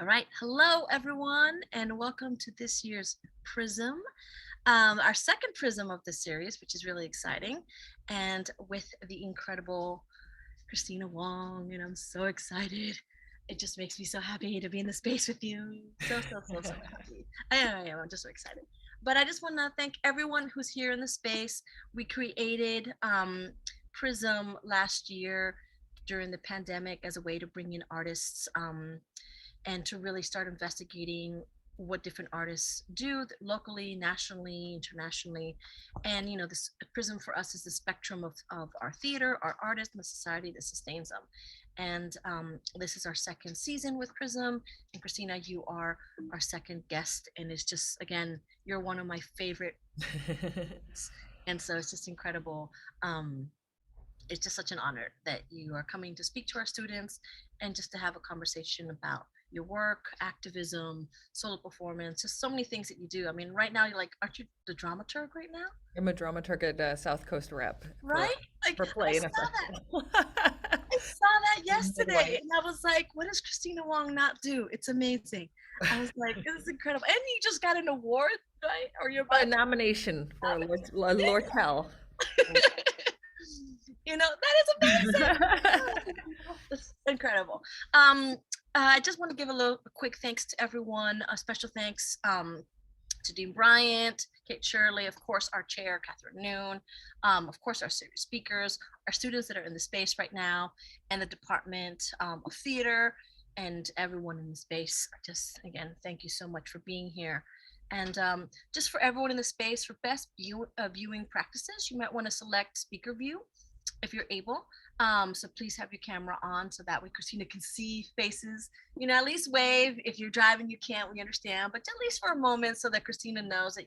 All right. Hello, everyone, and welcome to this year's PRISM, our second PRISM of the series, which is really exciting, and with the incredible Kristina Wong, and I'm so excited. It just makes me so happy to be in the space with you. So happy. I am. I'm just so excited. But I just want to thank everyone who's here in the space. We created PRISM last year during the pandemic as a way to bring in artists and to really start investigating what different artists do locally, nationally, internationally. And, this prism for us is the spectrum of our theater, our artists, and the society that sustains them. And this is our second season with Prism. And Kristina, you are our second guest. And it's just, again, you're one of my favorite. And so it's just incredible. It's just such an honor that you are coming to speak to our students and just to have a conversation about your work, activism, solo performance, just so many things that you do. I mean, right now you're like, aren't you the dramaturg right now? I'm a dramaturg at South Coast Rep Right? Like for I play and a saw that. festival. I saw that yesterday Midway. and I was like, what does Kristina Wong not do? It's amazing. I was like, this is incredible. And you just got an award, right? Or you're A about nomination for a to Lortel. that is amazing. It's incredible. Um, I just want to give a quick thanks to everyone. A special thanks to Dean Bryant, Kate Shirley, of course, our chair, Catherine Noon, of course, our series speakers, our students that are in the space right now, and the Department of Theater, and everyone in the space. Just, again, thank you so much for being here. And just for everyone in the space, for best viewing practices, you might want to select speaker view if you're able. So please have your camera on so that way Kristina can see faces. At least wave. If you're driving, you can't, we understand, but at least for a moment so that Kristina knows that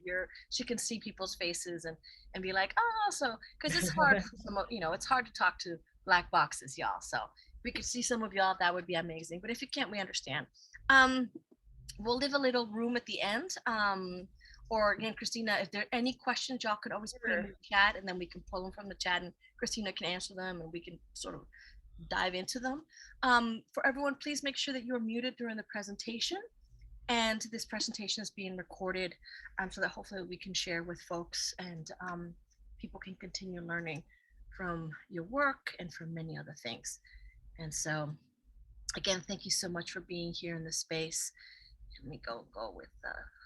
she can see people's faces and be like, oh, so, because it's hard for it's hard to talk to black boxes, y'all. So if we could see some of y'all, that would be amazing. But if you can't, we understand. Um, we'll leave a little room at the end. Or again, Kristina, if there are any questions, y'all could always put them in Sure. the chat and then we can pull them from the chat and Kristina can answer them and we can sort of dive into them. For everyone, please make sure that you're muted during the presentation. And this presentation is being recorded so that hopefully we can share with folks and people can continue learning from your work and from many other things. And so, again, thank you so much for being here in this space. Let me go with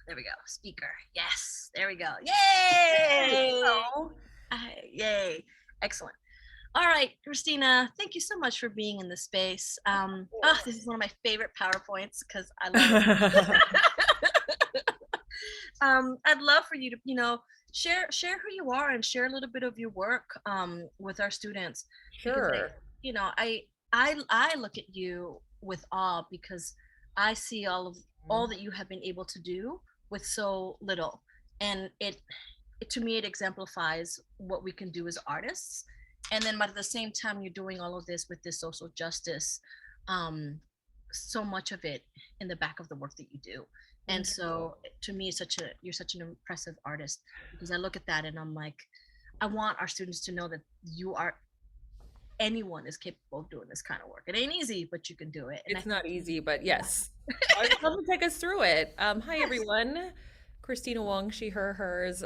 there we go, speaker. Yes, there we go. Hey, Yay! so Yay! Excellent. All right, Kristina, thank you so much for being in the space. This is one of my favorite PowerPoints because I love it. I'd love for you to, share who you are and share a little bit of your work with our students because sure. I look at you with awe because I see all that you have been able to do with so little, and it to me it exemplifies what we can do as artists. And then, but at the same time, you're doing all of this with this social justice. Um, so much of it in the back of the work that you do. And Thank you. so to me, you're such an impressive artist because I look at that and I'm like, I want our students to know that anyone is capable of doing this kind of work. It ain't easy, but you can do it. And I It's not think, easy, but yes. I'd love to take us through it. Hi, yes. everyone. Kristina Wong, she, her, hers.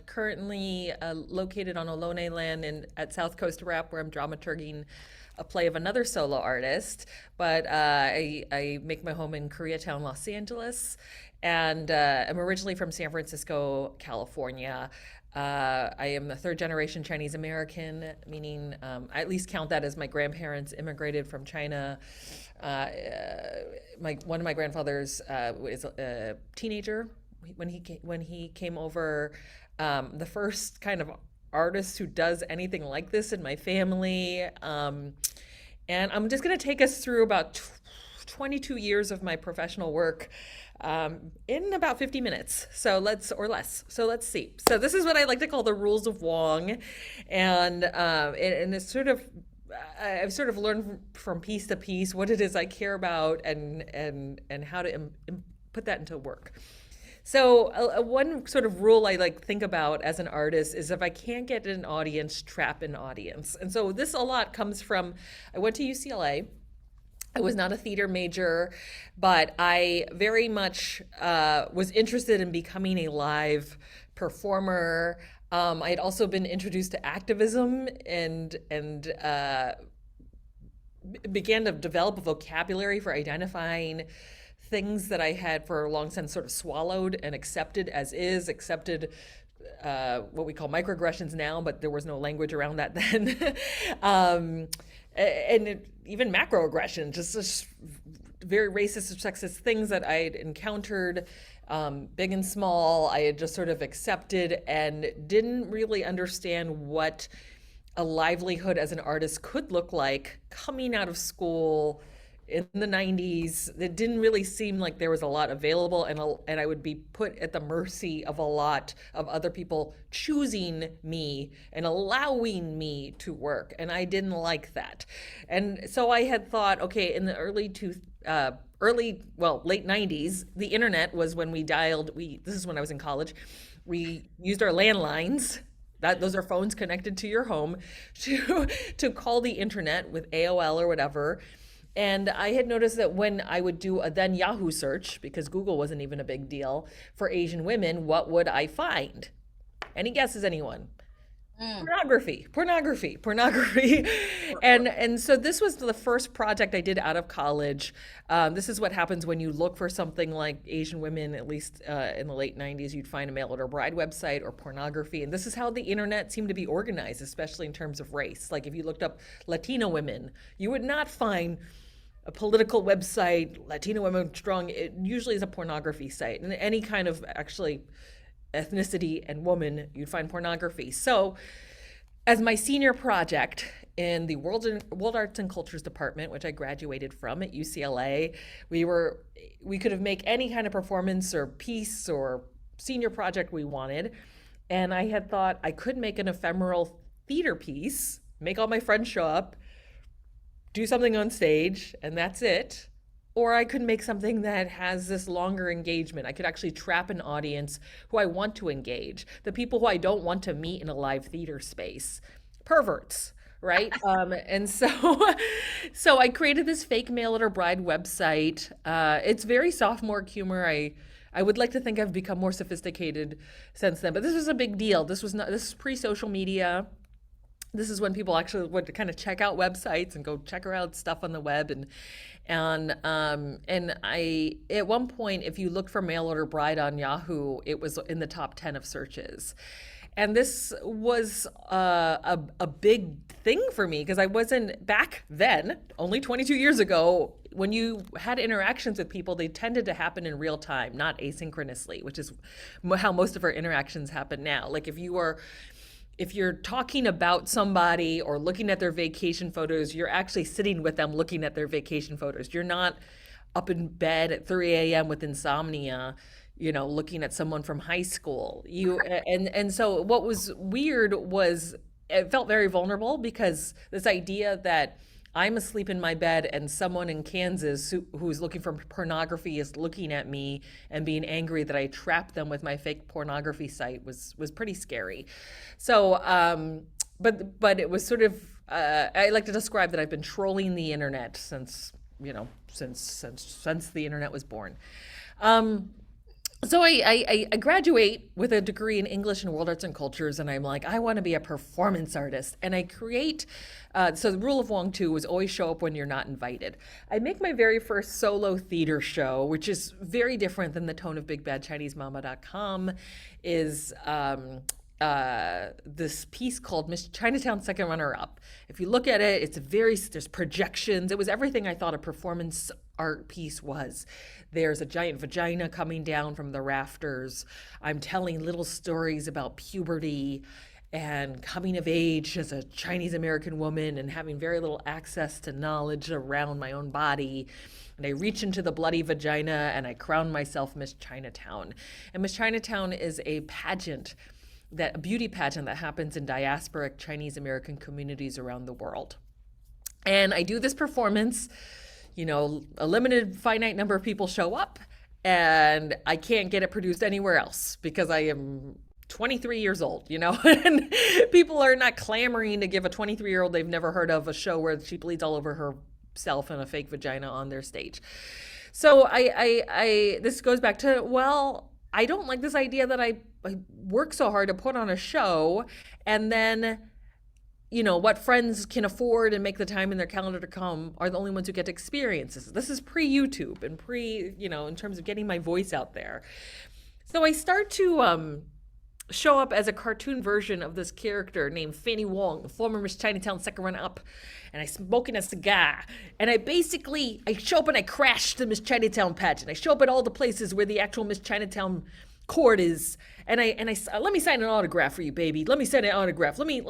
Currently located on Ohlone land at South Coast Rep, where I'm dramaturging a play of another solo artist. But I make my home in Koreatown, Los Angeles, and I'm originally from San Francisco, California. I am a third generation Chinese American, meaning I at least count that as my grandparents immigrated from China. One of my grandfathers was a teenager when he came over. The first kind of artist who does anything like this in my family. And I'm just going to take us through about 22 years of my professional work in about 50 minutes. So or less. So let's see. So this is what I like to call the rules of Wong. And it's sort of, I've sort of learned from piece to piece what it is I care about and how to put that into work. So one sort of rule I like think about as an artist is if I can't get an audience, trap an audience. And so this a lot comes from, I went to UCLA I was not a theater major, but I very much was interested in becoming a live performer. I had also been introduced to activism and began to develop a vocabulary for identifying things that I had for a long time sort of swallowed and accepted as is, accepted what we call microaggressions now, but there was no language around that then. um, Even macroaggression, just very racist or sexist things that I had encountered, big and small, I had just sort of accepted and didn't really understand what a livelihood as an artist could look like coming out of school in the 90s. It didn't really seem like there was a lot available, and I would be put at the mercy of a lot of other people choosing me and allowing me to work, and I didn't like that. And so I had thought, okay, in the late 90s, the internet was when we dialed, we this is when I was in college, we used our landlines, that those are phones connected to your home, to call the internet with AOL or whatever. And I had noticed that when I would do a then Yahoo search, because Google wasn't even a big deal, for Asian women, what would I find? Any guesses, anyone? Mm. Pornography, pornography, pornography. And so this was the first project I did out of college. This is what happens when you look for something like Asian women, at least in the late 90s, you'd find a mail order bride website or pornography. And this is how the internet seemed to be organized, especially in terms of race. Like if you looked up Latino women, you would not find a political website, Latino Women Strong. It usually is a pornography site. And any kind of actually ethnicity and woman, you'd find pornography. So, as my senior project in the World Arts and Cultures department, which I graduated from at UCLA, we could have make any kind of performance or piece or senior project we wanted. And I had thought I could make an ephemeral theater piece, make all my friends show up, do something on stage, and that's it. Or I could make something that has this longer engagement. I could actually trap an audience who I want to engage, the people who I don't want to meet in a live theater space, perverts, right? And so, so I created this fake mail order bride website. It's very sophomore humor. I would like to think I've become more sophisticated since then, but this was a big deal. This is pre-social media. This is when people actually would kind of check out websites and go check out stuff on the web. And I, at one point, if you looked for mail order bride on Yahoo, it was in the top 10 of searches. And this was a big thing for me because I wasn't back then, only 22 years ago. When you had interactions with people, they tended to happen in real time, not asynchronously, which is how most of our interactions happen now. Like if you're talking about somebody or looking at their vacation photos, you're actually sitting with them looking at their vacation photos. You're not up in bed at 3 a.m. with insomnia, looking at someone from high school. And so what was weird was it felt very vulnerable because this idea that I'm asleep in my bed and someone in Kansas who's looking for pornography is looking at me and being angry that I trapped them with my fake pornography site was pretty scary. So, but it was sort of I like to describe that I've been trolling the internet since since the internet was born. So I graduate with a degree in English and World Arts and Cultures, and I'm like, I want to be a performance artist. And I create, so the rule of Wong 2 was always show up when you're not invited. I make my very first solo theater show, which is very different than the tone of BigBadChineseMama.com, is this piece called Miss Chinatown Second Runner Up. If you look at it, there's projections. It was everything I thought a performance art piece was. There's a giant vagina coming down from the rafters. I'm telling little stories about puberty and coming of age as a Chinese American woman and having very little access to knowledge around my own body. And I reach into the bloody vagina and I crown myself Miss Chinatown. And Miss Chinatown is a beauty pageant that happens in diasporic Chinese American communities around the world. And I do this performance, a limited finite number of people show up and I can't get it produced anywhere else because I am 23 years old, and people are not clamoring to give a 23-year-old they've never heard of a show where she bleeds all over her self and a fake vagina on their stage. So this goes back to, well, I don't like this idea that I work so hard to put on a show, and then what friends can afford and make the time in their calendar to come are the only ones who get to experience this. This is pre YouTube and pre, in terms of getting my voice out there. So I start to show up as a cartoon version of this character named Fanny Wong, the former Miss Chinatown second runner up, and I smoking a cigar. And I show up and I crash the Miss Chinatown pageant. I show up at all the places where the actual Miss Chinatown court is, and I let me sign an autograph for you, baby. Let me sign an autograph. Let me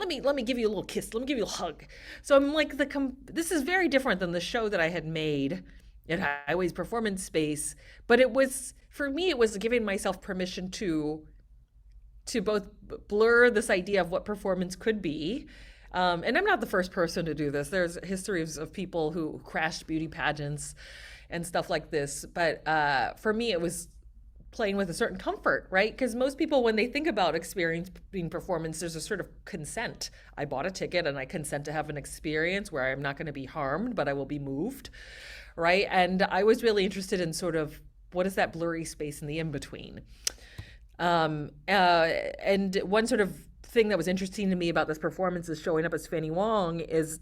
give you a little kiss. Let me give you a hug. So I'm like this is very different than the show that I had made at Highways Performance Space, but it was, for me, it was giving myself permission to both blur this idea of what performance could be. And I'm not the first person to do this. There's histories of people who crashed beauty pageants and stuff like this. But for me, it was playing with a certain comfort, right? Because most people, when they think about experiencing performance, there's a sort of consent. I bought a ticket and I consent to have an experience where I'm not going to be harmed, but I will be moved, right? And I was really interested in sort of what is that blurry space in the in-between. And one sort of thing that was interesting to me about this performance is showing up as Fanny Wong is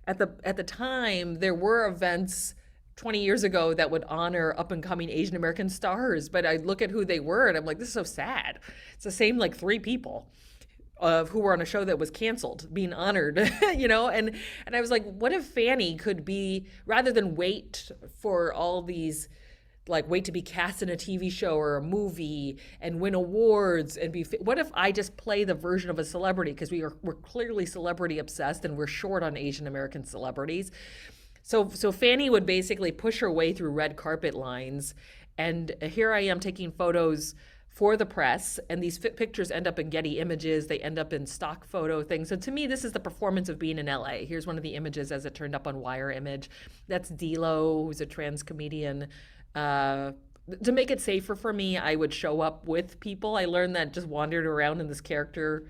at the time there were events 20 years ago that would honor up and coming Asian American stars, but I look at who they were and I'm like, this is so sad. It's the same like 3 people of who were on a show that was canceled being honored, and I was like, what if Fanny could be, rather than wait for all these, like, wait to be cast in a TV show or a movie and win awards and what if I just play the version of a celebrity, because we're clearly celebrity obsessed and we're short on Asian American celebrities. So Fanny would basically push her way through red carpet lines, and here I am taking photos for the press, and these pictures end up in Getty Images, they end up in stock photo things. So to me, this is the performance of being in LA. Here's one of the images as it turned up on Wire Image. That's D-Lo, who's a trans comedian. To make it safer for me, I would show up with people. I learned that just wandering around in this character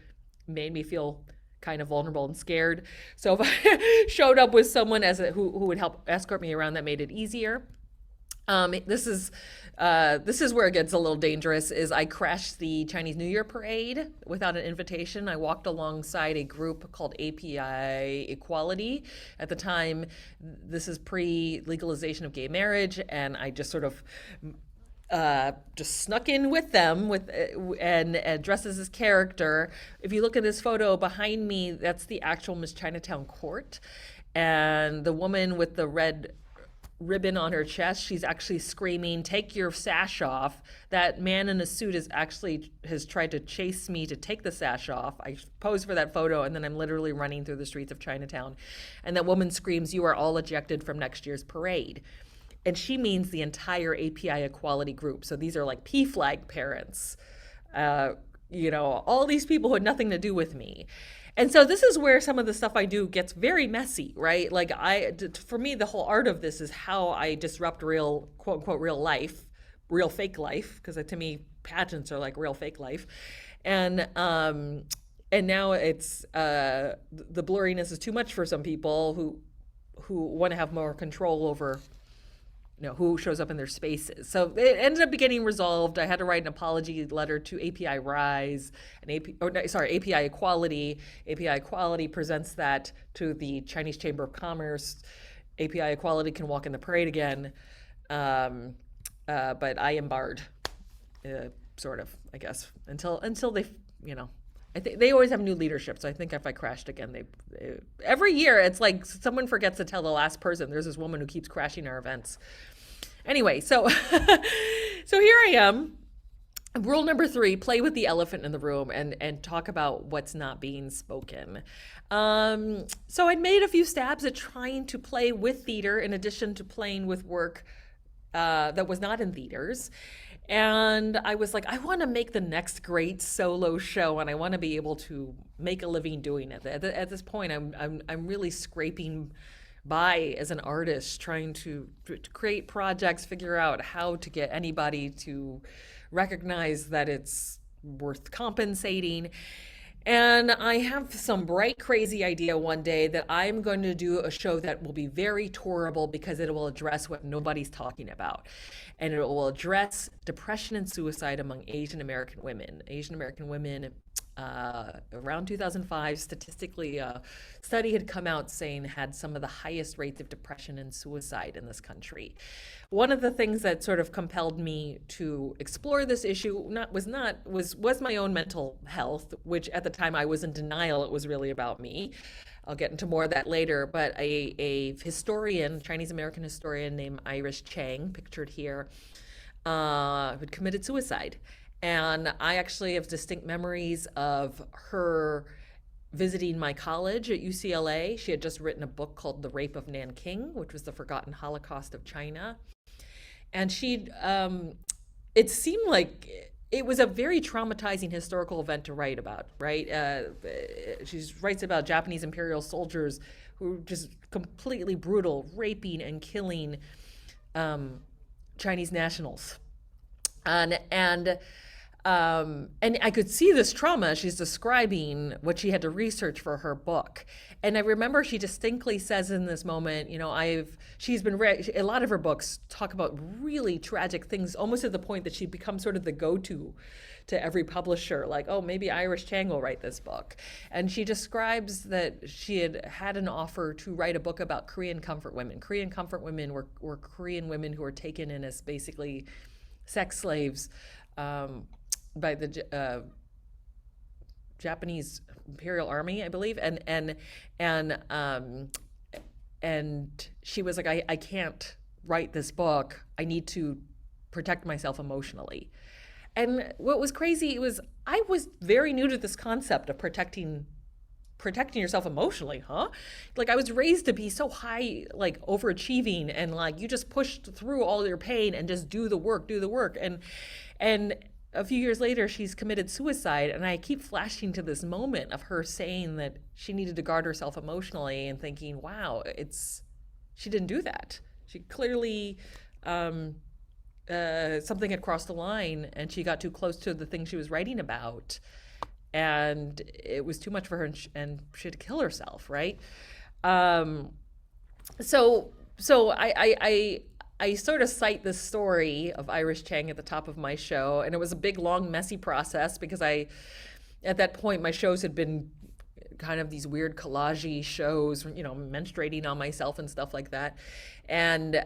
made me feel kind of vulnerable and scared. So if I showed up with someone who would help escort me around, that made it easier. This is where it gets a little dangerous. Is I crashed the Chinese New Year parade without an invitation. I walked alongside a group called API Equality. At the time, this is pre-legalization of gay marriage, and I just sort of just snuck in with them and dressed as this character. If you look at this photo behind me, that's the actual Miss Chinatown court, and the woman with the red ribbon on her chest, she's actually screaming, "Take your sash off." That man in a suit has tried to chase me to take the sash off. I pose for that photo, and then I'm literally running through the streets of Chinatown, and that woman screams, "You are all ejected from next year's parade." And she means the entire API Equality group. So these are like PFLAG parents, all these people who had nothing to do with me. And so this is where some of the stuff I do gets very messy, right? Like for me, the whole art of this is how I disrupt real, quote unquote, real life, real fake life, because to me, pageants are like real fake life. And now it's, the blurriness is too much for some people who want to have more control over who shows up in their spaces. So it ended up getting resolved. I had to write an apology letter to API Rise and API Equality. API Equality presents that to the Chinese Chamber of Commerce. API Equality can walk in the parade again, but I am barred, sort of, I guess, until they, I think they always have new leadership. So I think if I crashed again, every year it's like someone forgets to tell the last person. There's this woman who keeps crashing our events. Anyway, so so here I am. Rule number 3: play with the elephant in the room and talk about what's not being spoken. So I made a few stabs at trying to play with theater in addition to playing with work that was not in theaters. And I was like, I want to make the next great solo show, and I want to be able to make a living doing it. At this point, I'm really scraping by as an artist, trying to create projects, figure out how to get anybody to recognize that it's worth compensating. And I have some bright, crazy idea one day that I'm going to do a show that will be very tourable because it will address what nobody's talking about. And it will address depression and suicide among Asian American women. Asian American women, around 2005, statistically, a study had come out saying had some of the highest rates of depression and suicide in this country. One of the things that sort of compelled me to explore this issue was my own mental health, which at the time I was in denial it was really about me. I'll get into more of that later, but a historian, Chinese American historian named Iris Chang, pictured here, who'd committed suicide. And I actually have distinct memories of her visiting my college at UCLA. She had just written a book called The Rape of Nanking, which was the forgotten Holocaust of China. And it seemed like it was a very traumatizing historical event to write about, right? She writes about Japanese imperial soldiers who were just completely brutal, raping and killing Chinese nationals. And I could see this trauma she's describing, what she had to research for her book. And I remember she distinctly says in this moment, she's been a lot of her books talk about really tragic things, almost to the point that she becomes sort of the go-to to every publisher, like, oh, maybe Iris Chang will write this book. And she describes that she had an offer to write a book about Korean comfort women. Korean comfort women were Korean women who were taken in as basically sex slaves by the Japanese Imperial Army, I believe, and she was like, I can't write this book. I need to protect myself emotionally. And what was crazy was I was very new to this concept of protecting yourself emotionally, huh? Like I was raised to be so high, like overachieving, and like you just pushed through all your pain and just do the work. And a few years later, she's committed suicide, and I keep flashing to this moment of her saying that she needed to guard herself emotionally, and thinking, wow, she didn't do that. She clearly something had crossed the line, and she got too close to the thing she was writing about, and it was too much for her, and she had to kill herself, right? So I sort of cite this story of Iris Chang at the top of my show, and it was a big, long, messy process because at that point, my shows had been kind of these weird collage-y shows, menstruating on myself and stuff like that. And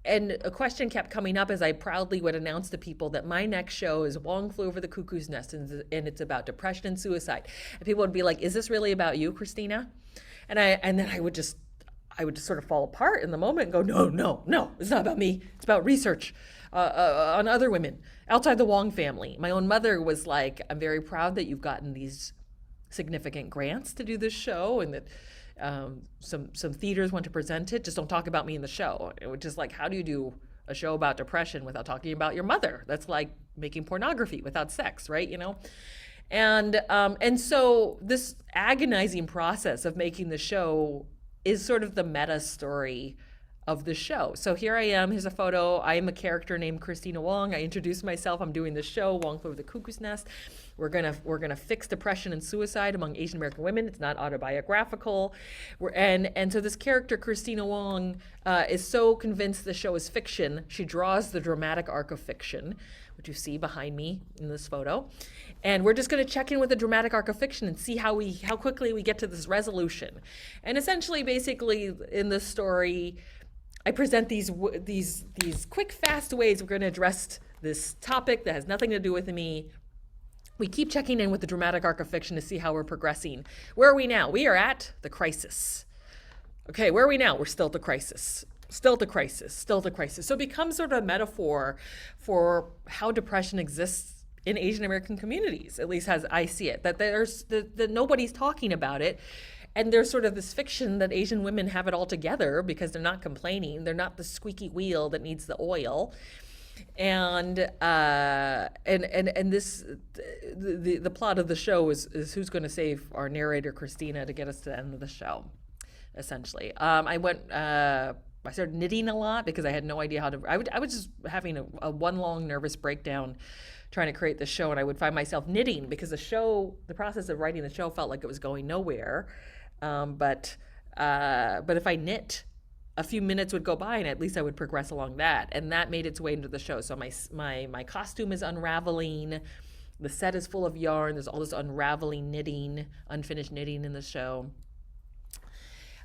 a question kept coming up as I proudly would announce to people that my next show is Wong Flew Over the Cuckoo's Nest, and it's about depression and suicide. And people would be like, is this really about you, Kristina? And then I would just sort of fall apart in the moment and go, no, it's not about me. It's about research on other women outside the Wong family. My own mother was like, I'm very proud that you've gotten these significant grants to do this show, and that some theaters want to present it. Just don't talk about me in the show. It was just like, how do you do a show about depression without talking about your mother? That's like making pornography without sex, right? And so this agonizing process of making the show is sort of the meta story of the show. So here I am. Here's a photo. I am a character named Kristina Wong. I introduced myself. I'm doing this show, Wong Flew Over the Cuckoo's Nest. We're gonna fix depression and suicide among Asian American women. It's not autobiographical. And so this character, Kristina Wong, is so convinced the show is fiction. She draws the dramatic arc of fiction, which you see behind me in this photo. And we're just going to check in with the dramatic arc of fiction and see how quickly we get to this resolution. And essentially, basically, in this story, I present these quick, fast ways we're going to address this topic that has nothing to do with me. We keep checking in with the dramatic arc of fiction to see how we're progressing. Where are we now? We are at the crisis. Okay, where are we now? We're still at the crisis. Still at the crisis. Still at the crisis. So it becomes sort of a metaphor for how depression exists in Asian American communities, at least as I see it, that that nobody's talking about it. And there's sort of this fiction that Asian women have it all together because they're not complaining. They're not the squeaky wheel that needs the oil. And this the plot of the show is who's going to save our narrator Kristina to get us to the end of the show, essentially. I went I started knitting a lot because I had no idea how to. I was just having a one long nervous breakdown trying to create the show, and I would find myself knitting because the process of writing the show felt like it was going nowhere. But if I knit, a few minutes would go by, and at least I would progress along that, and that made its way into the show. So my costume is unraveling. The set is full of yarn. There's all this unraveling knitting, unfinished knitting in the show.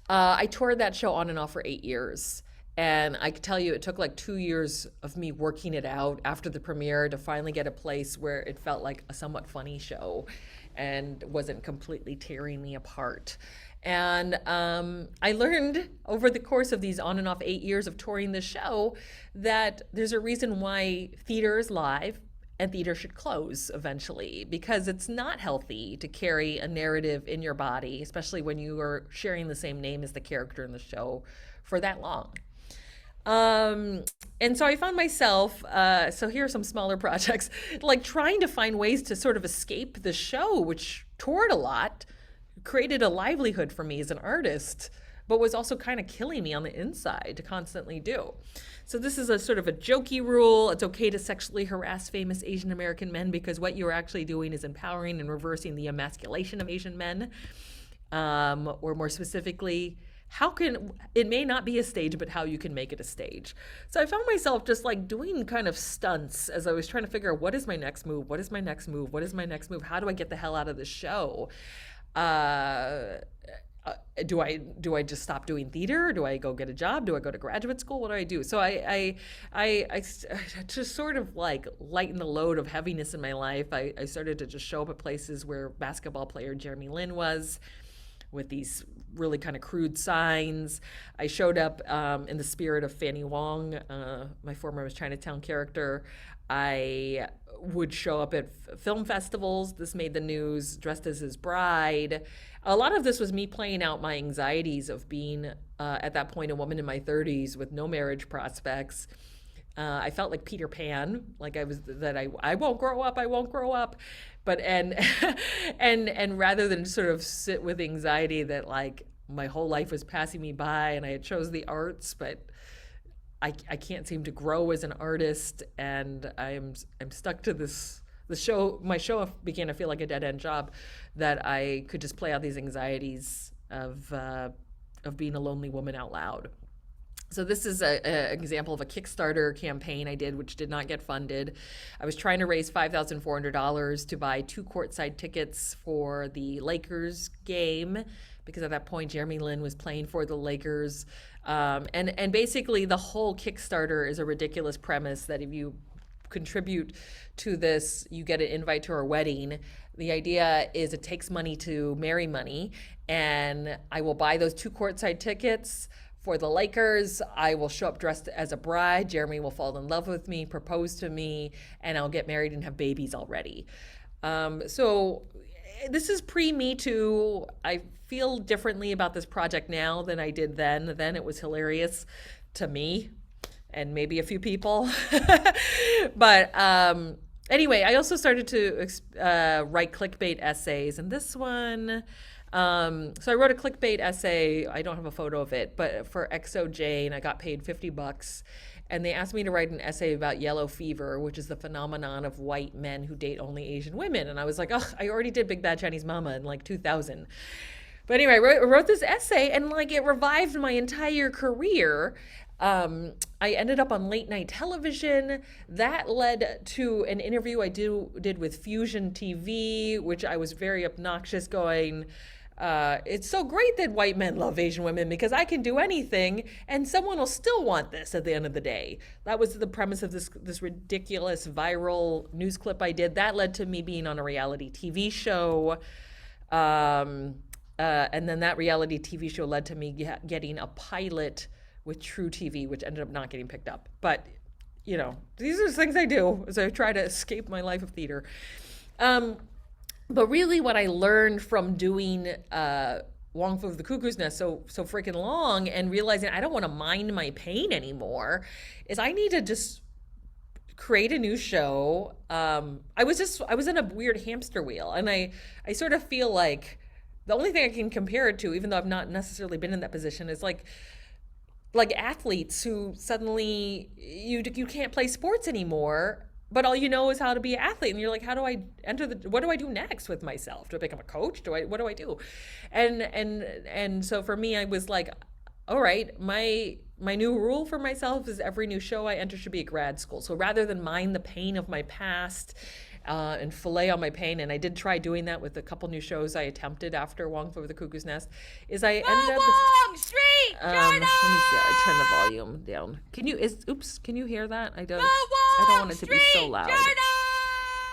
I toured that show on and off for 8 years. And I can tell you, it took like 2 years of me working it out after the premiere to finally get a place where it felt like a somewhat funny show and wasn't completely tearing me apart. And I learned over the course of these on and off 8 years of touring the show that there's a reason why theater is live and theater should close eventually, because it's not healthy to carry a narrative in your body, especially when you are sharing the same name as the character in the show for that long. And so I found myself, so here are some smaller projects, like trying to find ways to sort of escape the show, which toured a lot, created a livelihood for me as an artist, but was also kind of killing me on the inside to constantly do. So this is a sort of a jokey rule. It's okay to sexually harass famous Asian American men because what you're actually doing is empowering and reversing the emasculation of Asian men. Or more specifically, it may not be a stage, but how you can make it a stage. So I found myself just like doing kind of stunts as I was trying to figure out, what is my next move? What is my next move? What is my next move? How do I get the hell out of the show? Do I just stop doing theater? Do I go get a job? Do I go to graduate school? What do I do? So I to sort of like lighten the load of heaviness in my life, I started to just show up at places where basketball player Jeremy Lin was, with these really kind of crude signs. I showed up in the spirit of Fanny Wong, my former Miss Chinatown character. I would show up at film festivals. This made the news, dressed as his bride. A lot of this was me playing out my anxieties of being, at that point, a woman in my 30s with no marriage prospects. I felt like Peter Pan, like I won't grow up, I won't grow up. But and rather than sort of sit with anxiety that like my whole life was passing me by and I had chose the arts, but I can't seem to grow as an artist, and I'm stuck to the show. My show began to feel like a dead end job, that I could just play out these anxieties of being a lonely woman out loud. So this is an example of a Kickstarter campaign I did, which did not get funded. I was trying to raise $5,400 to buy 2 courtside tickets for the Lakers game, because at that point Jeremy Lin was playing for the Lakers. And basically the whole Kickstarter is a ridiculous premise that if you contribute to this, you get an invite to our wedding. The idea is it takes money to marry money, and I will buy those 2 courtside tickets for the Lakers. I will show up dressed as a bride. Jeremy will fall in love with me, propose to me, and I'll get married and have babies already. So this is pre-Me Too. I feel differently about this project now than I did then. Then it was hilarious to me and maybe a few people. But anyway, I also started to write clickbait essays, and this one, so I wrote a clickbait essay. I don't have a photo of it, but for XOJ, and I got paid $50. And they asked me to write an essay about yellow fever, which is the phenomenon of white men who date only Asian women. And I was like, oh, I already did Big Bad Chinese Mama in like 2000. But anyway, I wrote this essay, and like it revived my entire career. I ended up on late night television. That led to an interview I did with Fusion TV, which I was very obnoxious, going, it's so great that white men love Asian women because I can do anything and someone will still want this at the end of the day. That was the premise of this ridiculous viral news clip I did. That led to me being on a reality TV show. And then that reality TV show led to me getting a pilot with True TV, which ended up not getting picked up. But, you know, these are things I do as I try to escape my life of theater. But really what I learned from doing Wong Flew Over the Cuckoo's Nest so freaking long and realizing I don't want to mind my pain anymore is I need to just create a new show. I was in a weird hamster wheel, and I sort of feel like the only thing I can compare it to, even though I've not necessarily been in that position, is like like athletes who suddenly you can't play sports anymore, but all you know is how to be an athlete, and you're like, how do I enter the what do I do next with myself? Do I become a coach? Do I what do I do? And so for me, I was like, all right, my new rule for myself is every new show I enter should be a grad school. So rather than mind the pain of my past, and fillet on my pain, and I did try doing that with a couple new shows I attempted after Wong Flew Over the Cuckoo's Nest, is I Go ended up with Wong Street, let me see. I turn the China! volume down. Can you? Oops. Can you hear that? Go I don't want Wong it to be so Street, loud. China!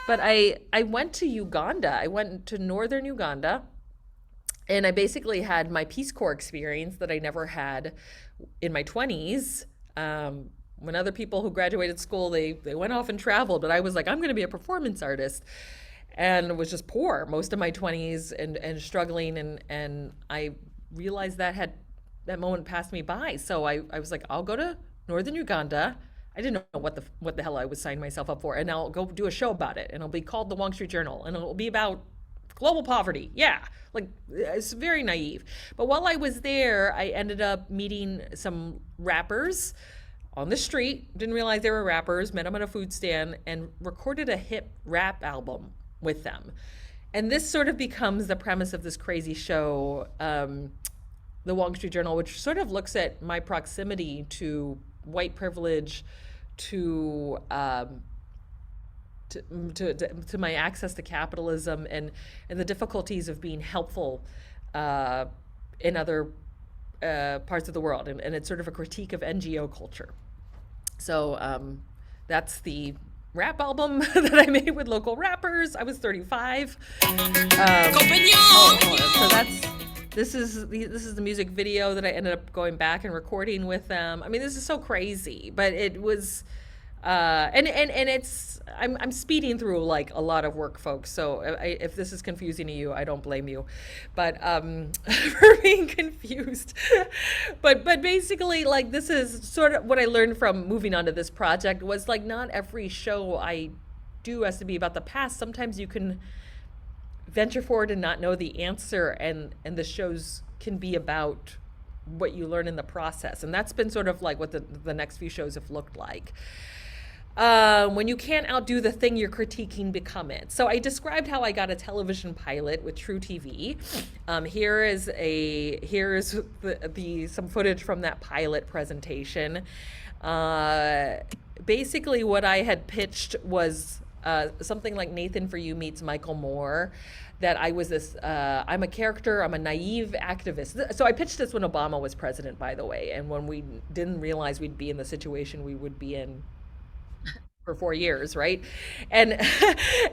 But I went to Uganda. I went to northern Uganda, and I basically had my Peace Corps experience that I never had in my 20s. When other people who graduated school, they went off and traveled, but I was like, I'm going to be a performance artist, and was just poor most of my 20s, and struggling, and I realized that moment passed me by. So I was like, I'll go to northern Uganda. I didn't know what the hell I was signing myself up for, and I'll go do a show about it, and it'll be called the Wong Street Journal, and it'll be about global poverty. Yeah, like it's very naive. But while I was there, I ended up meeting some rappers on the street. Didn't realize they were rappers. Met them at a food stand and recorded a hip rap album with them. And this sort of becomes the premise of this crazy show, the Wong Street Journal, which sort of looks at my proximity to white privilege, to to my access to capitalism, and the difficulties of being helpful in other parts of the world, and it's sort of a critique of NGO culture. So that's the rap album that I made with local rappers. I was 35. So this is the music video that I ended up going back and recording with them. I mean, this is so crazy, but it was and it's I'm speeding through like a lot of work, folks. So if this is confusing to you, I don't blame you, but for being confused. But basically, like, this is sort of what I learned from moving on to this project, was like, not every show I do has to be about the past. Sometimes you can venture forward and not know the answer, and the shows can be about what you learn in the process, and that's been sort of like what the next few shows have looked like. When you can't outdo the thing you're critiquing, become it. So I described how I got a television pilot with True TV. Here's some footage from that pilot presentation. Basically, what I had pitched was something like Nathan For You meets Michael Moore. That I was I'm a character, I'm a naive activist. So I pitched this when Obama was president, by the way, and when we didn't realize we'd be in the situation we would be in for 4 years, right? And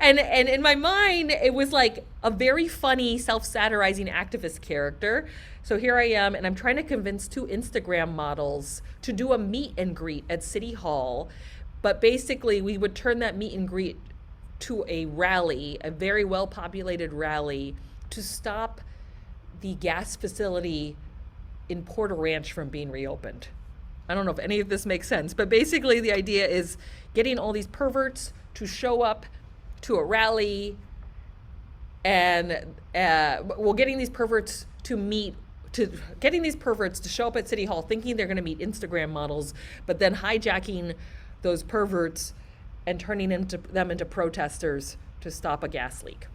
and in my mind, it was like a very funny, self-satirizing activist character. So here I am, and I'm trying to convince two Instagram models to do a meet and greet at City Hall. But basically, we would turn that meet and greet to a rally, a very well-populated rally, to stop the gas facility in Porter Ranch from being reopened. I don't know if any of this makes sense, but basically the idea is getting all these perverts to show up to a rally, and getting these perverts to show up at City Hall thinking they're going to meet Instagram models, but then hijacking those perverts and turning them into protesters to stop a gas leak.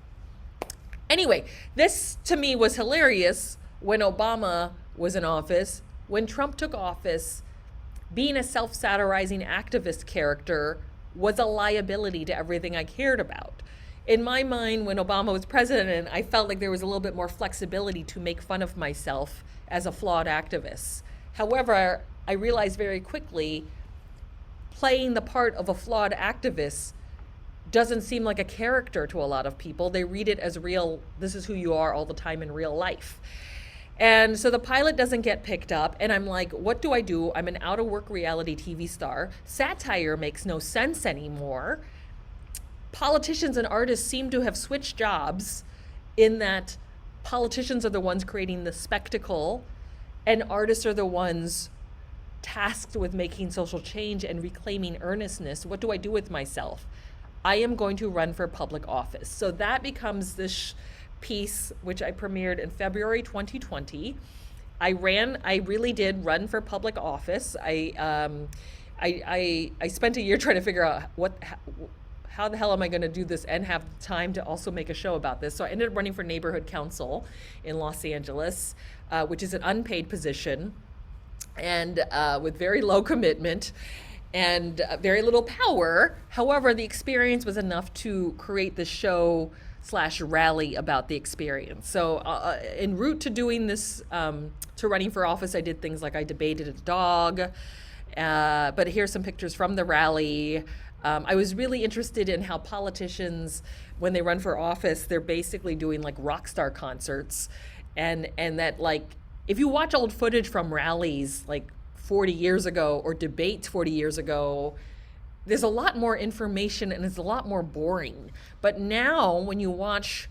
Anyway, this to me was hilarious when Obama was in office. When Trump took office, being a self-satirizing activist character was a liability to everything I cared about. In my mind, when Obama was president, I felt like there was a little bit more flexibility to make fun of myself as a flawed activist. However, I realized very quickly, playing the part of a flawed activist doesn't seem like a character to a lot of people. They read it as real, this is who you are all the time in real life. And so the pilot doesn't get picked up, and I'm like, what do I do? I'm an out-of-work reality TV star. Satire makes no sense anymore. Politicians and artists seem to have switched jobs, in that politicians are the ones creating the spectacle, and artists are the ones tasked with making social change and reclaiming earnestness. What do I do with myself? I am going to run for public office. So that becomes this piece, which I premiered in February 2020. I really did run for public office. I spent a year trying to figure out how the hell am I going to do this and have time to also make a show about this. So I ended up running for neighborhood council in Los Angeles, which is an unpaid position and with very low commitment and very little power. However, the experience was enough to create the show slash rally about the experience. So en route to doing this, to running for office, I did things like I debated a dog. But here's some pictures from the rally. I was really interested in how politicians, when they run for office, they're basically doing like rock star concerts, and that, like, if you watch old footage from rallies like 40 years ago or debates 40 years ago, there's a lot more information and it's a lot more boring. But now when you watch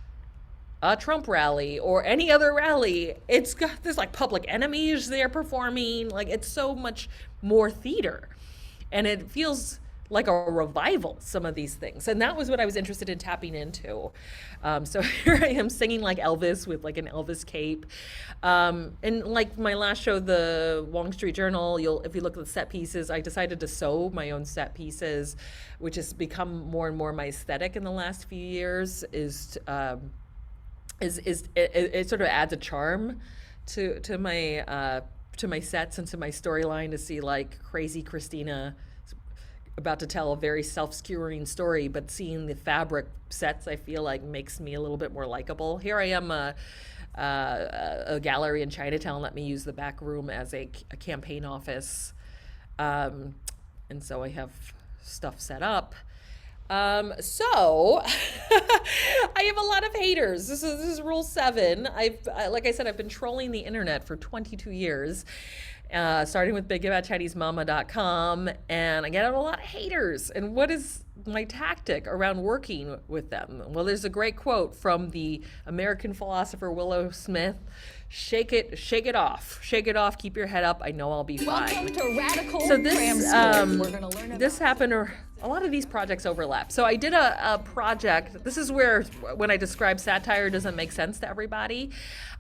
a Trump rally or any other rally, there's like Public Enemies there performing. Like, it's so much more theater, and it feels like a revival, some of these things. And that was what I was interested in tapping into. So here I am singing like Elvis with like an Elvis cape. And like my last show, the Wong Street Journal, if you look at the set pieces, I decided to sew my own set pieces, which has become more and more my aesthetic in the last few years. It sort of adds a charm to my sets and to my storyline, to see like crazy Kristina about to tell a very self-skewering story, but seeing the fabric sets, I feel like, makes me a little bit more likable. Here I am, a gallery in Chinatown let me use the back room as a campaign office, and so I have stuff set up. So I have a lot of haters. This is rule 7. Like I said, I've been trolling the internet for 22 years. Starting with bigaboutchinesemama.com, and I get a lot of haters. And what is my tactic around working with them? Well, there's a great quote from the American philosopher Willow Smith: shake it off, keep your head up, I know I'll be fine. Welcome to Radical So Cram School. We're going to learn about this happened, or a lot of these projects overlap. So I did a project. This is where, when I describe satire doesn't make sense to everybody.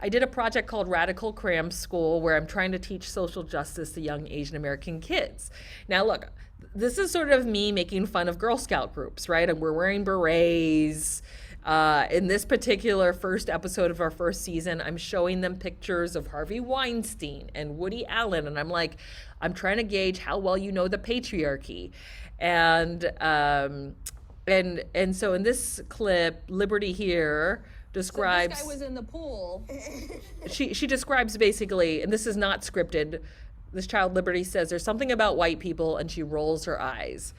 I did a project called Radical Cram School, where I'm trying to teach social justice to young Asian American kids. Now look, this is sort of me making fun of Girl Scout groups, right? And we're wearing berets. In this particular first episode of our first season, I'm showing them pictures of Harvey Weinstein and Woody Allen, and I'm like, I'm trying to gauge how well you know the patriarchy. And so in this clip, Liberty here describes. So this guy was in the pool. She describes basically, and this is not scripted. This child, Liberty, says there's something about white people, and she rolls her eyes.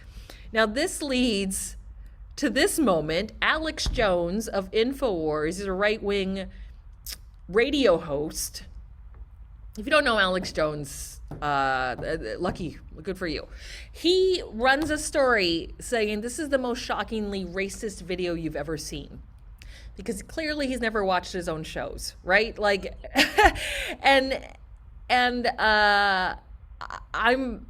Now this leads to this moment. Alex Jones of InfoWars is a right-wing radio host. If you don't know Alex Jones, lucky, good for you. He runs a story saying this is the most shockingly racist video you've ever seen, because clearly he's never watched his own shows, right? Like, and I'm,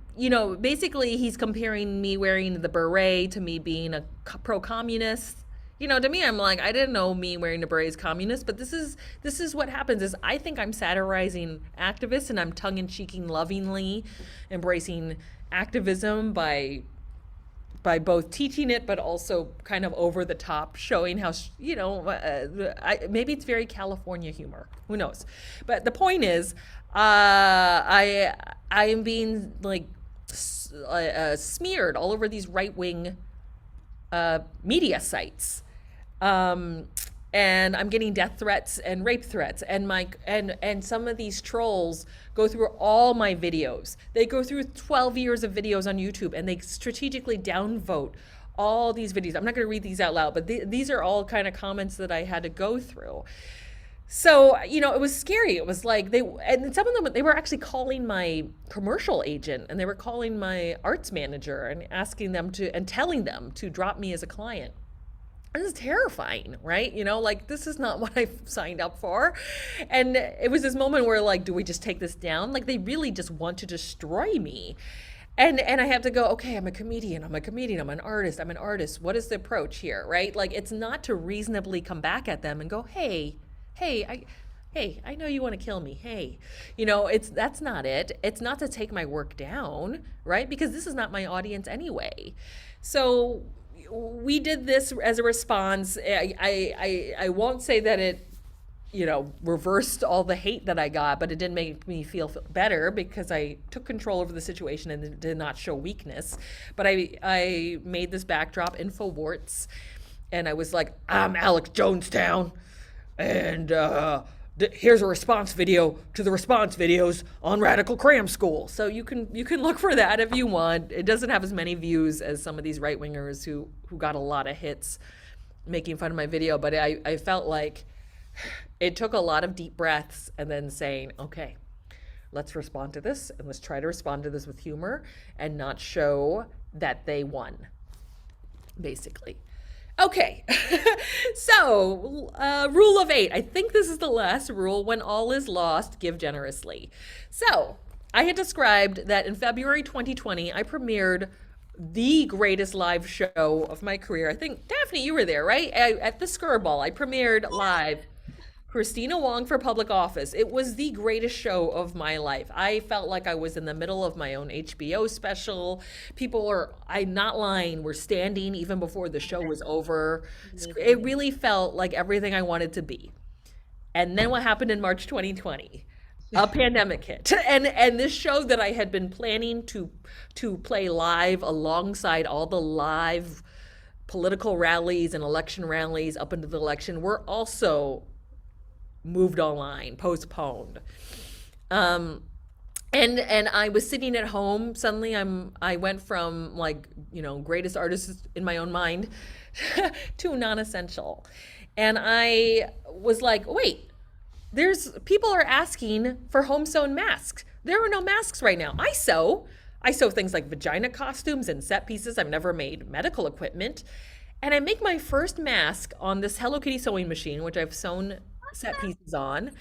basically he's comparing me wearing the beret to me being a pro-communist. To me, I'm like, I didn't know me wearing a beret is communist, but this is what happens. Is I think I'm satirizing activists, and I'm tongue-in-cheeking, lovingly embracing activism by both teaching it, but also kind of over the top, showing how, maybe it's very California humor. Who knows? But the point is, I am being like smeared all over these right-wing media sites. And I'm getting death threats and rape threats, and some of these trolls go through all my videos. They go through 12 years of videos on YouTube, and they strategically downvote all these videos. I'm not going to read these out loud, but these are all kind of comments that I had to go through. So, it was scary. It was like and some of them, they were actually calling my commercial agent, and they were calling my arts manager and asking them and telling them to drop me as a client. This is terrifying, right? This is not what I signed up for. And it was this moment where, like, do we just take this down? Like, they really just want to destroy me. And I have to go, okay, I'm a comedian, I'm an artist. What is the approach here, right? Like, it's not to reasonably come back at them and go, hey, Hey, I know you want to kill me. Hey, that's not it. It's not to take my work down, right? Because this is not my audience anyway. So we did this as a response. I won't say that it reversed all the hate that I got, but it did make me feel better because I took control over the situation and did not show weakness. But I made this backdrop, Infowarts, and I was like, I'm Alex Jonestown, and here's a response video to the response videos on Radical Cram School. So you can look for that if you want. It doesn't have as many views as some of these right wingers who got a lot of hits making fun of my video, but I felt like it took a lot of deep breaths and then saying, okay, let's respond to this, and let's try to respond to this with humor and not show that they won, basically. Okay, so rule of 8. I think this is the last rule. When all is lost, give generously. So I had described that in February 2020, I premiered the greatest live show of my career. I think, Daphne, you were there, right? At the Skirball, I premiered live Kristina Wong for public office. It was the greatest show of my life. I felt like I was in the middle of my own HBO special. People were, I'm not lying, were standing even before the show was over. It really felt like everything I wanted to be. And then what happened in March 2020? A pandemic hit. And this show that I had been planning to play live alongside all the live political rallies and election rallies up into the election were also moved online, postponed. And I was sitting at home. Suddenly I went from greatest artist in my own mind to non-essential. And I was like, wait, people are asking for home sewn masks. There are no masks right now. I sew things like vagina costumes and set pieces. I've never made medical equipment. And I make my first mask on this Hello Kitty sewing machine, which I've sewn set pieces on.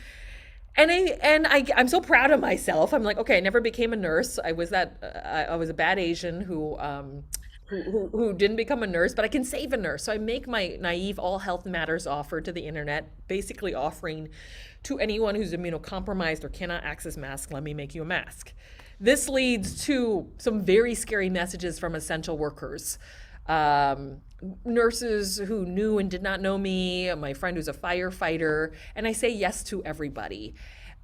And I'm so proud of myself. I'm like, okay, I never became a nurse. I was a bad Asian who didn't become a nurse, but I can save a nurse. So I make my naive all health matters offer to the internet, basically offering to anyone who's immunocompromised or cannot access masks, let me make you a mask. This leads to some very scary messages from essential workers. Nurses who knew and did not know me, my friend who's a firefighter, and I say yes to everybody.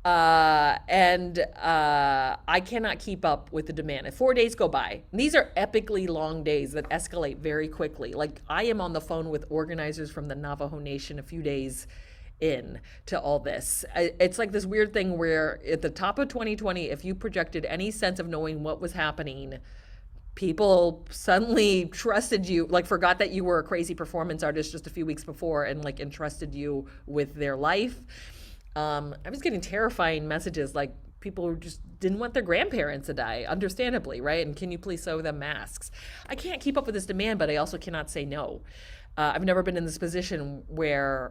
I cannot keep up with the demand. If 4 days go by, and these are epically long days that escalate very quickly. Like, I am on the phone with organizers from the Navajo Nation a few days in to all this. It's like this weird thing where at the top of 2020, if you projected any sense of knowing what was happening, people suddenly trusted you, like forgot that you were a crazy performance artist just a few weeks before and like entrusted you with their life. I was getting terrifying messages like people who just didn't want their grandparents to die, understandably, right? And can you please sew them masks? I can't keep up with this demand, but I also cannot say no. I've never been in this position where